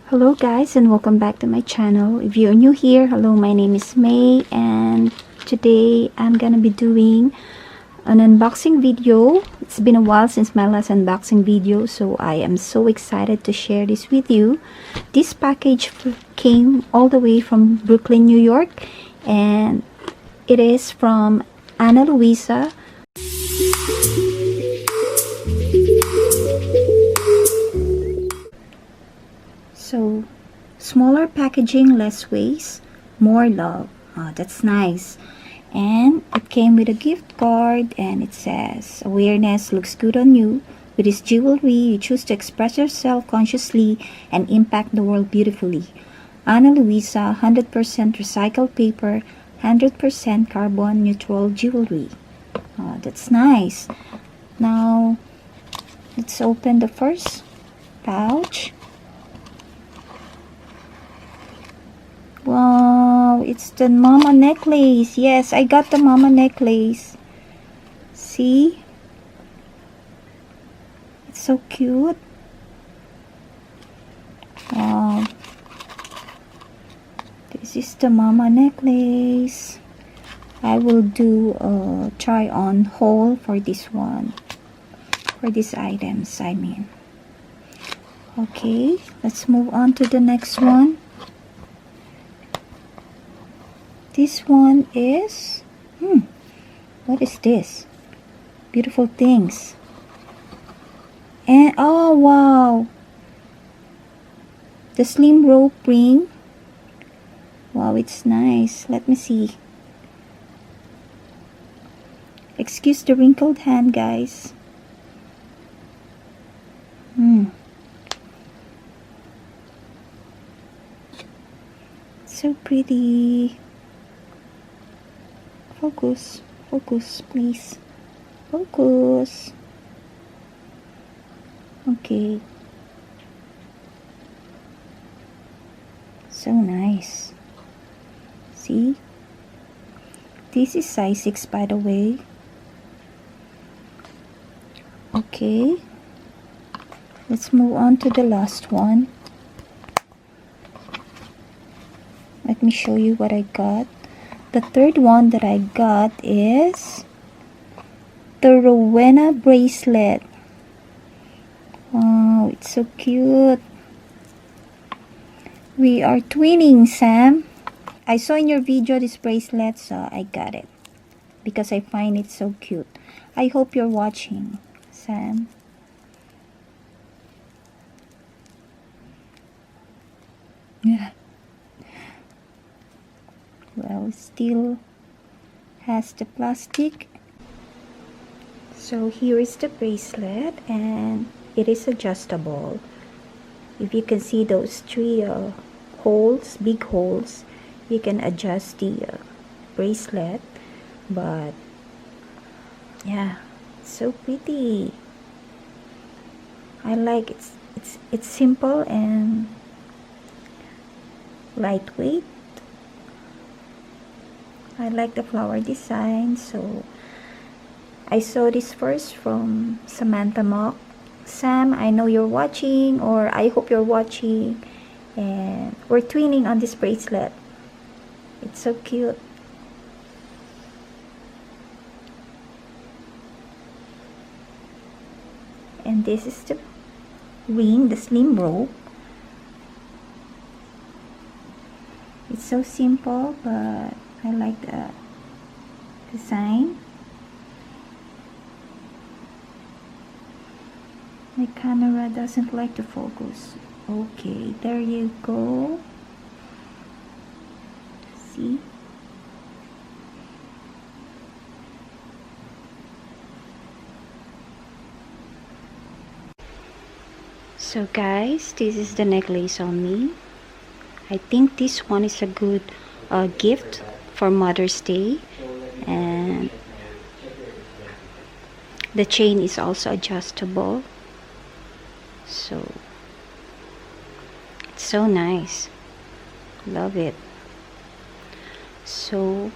Hello guys, and welcome back to my channel. If you're new here, hello, my name is May, and today I'm gonna be doing an unboxing video. It's been a while since my last unboxing video, so I am so excited to share this with you. This package came all the way from Brooklyn, New York, and it is from LUISA. So, smaller packaging, less waste, more love. Oh, that's nice. And it came with a gift card, and it says, awareness looks good on you. With this jewelry, you choose to express yourself consciously and impact the world beautifully. Ana Luisa, 100% recycled paper, 100% carbon neutral jewelry. Oh, that's nice. Now, let's open the first pouch. Wow, it's the mama necklace. Yes, I got the mama necklace. See? It's so cute. Wow. This is the mama necklace. I will do a try on haul for this one. For these items, I mean. Okay, let's move on to the next one. This one is, what is this? Beautiful things. And, oh wow, the slim rope ring. Wow, it's nice. Let me see. Excuse the wrinkled hand, guys. So pretty. Focus, focus, please. Focus. Okay. So nice. See? This is size 6, by the way. Okay. Let's move on to the last one. Let me show you what I got. The third one that I got is the Rowena Bracelet. Wow, it's so cute. We are twinning, Sam. I saw in your video this bracelet, so I got it because I find it so cute. I hope you're watching, Sam. Yeah. Well, still has the plastic. So here is the bracelet, and it is adjustable. If you can see those three holes, big holes, you can adjust the bracelet. But yeah, it's so pretty. I like it. It's simple and lightweight. I like the flower design, so I saw this first from Samantha Mock. Sam, I know you're watching, or I hope you're watching, and we're twinning on this bracelet. It's so cute. And this is the ring, the slim rope. It's so simple, but I like the design. My camera doesn't like to focus. Okay, there you go. See? So guys, this is the necklace on me. I think this one is a good gift for Mother's Day, and the chain is also adjustable, so it's so nice. Love it. So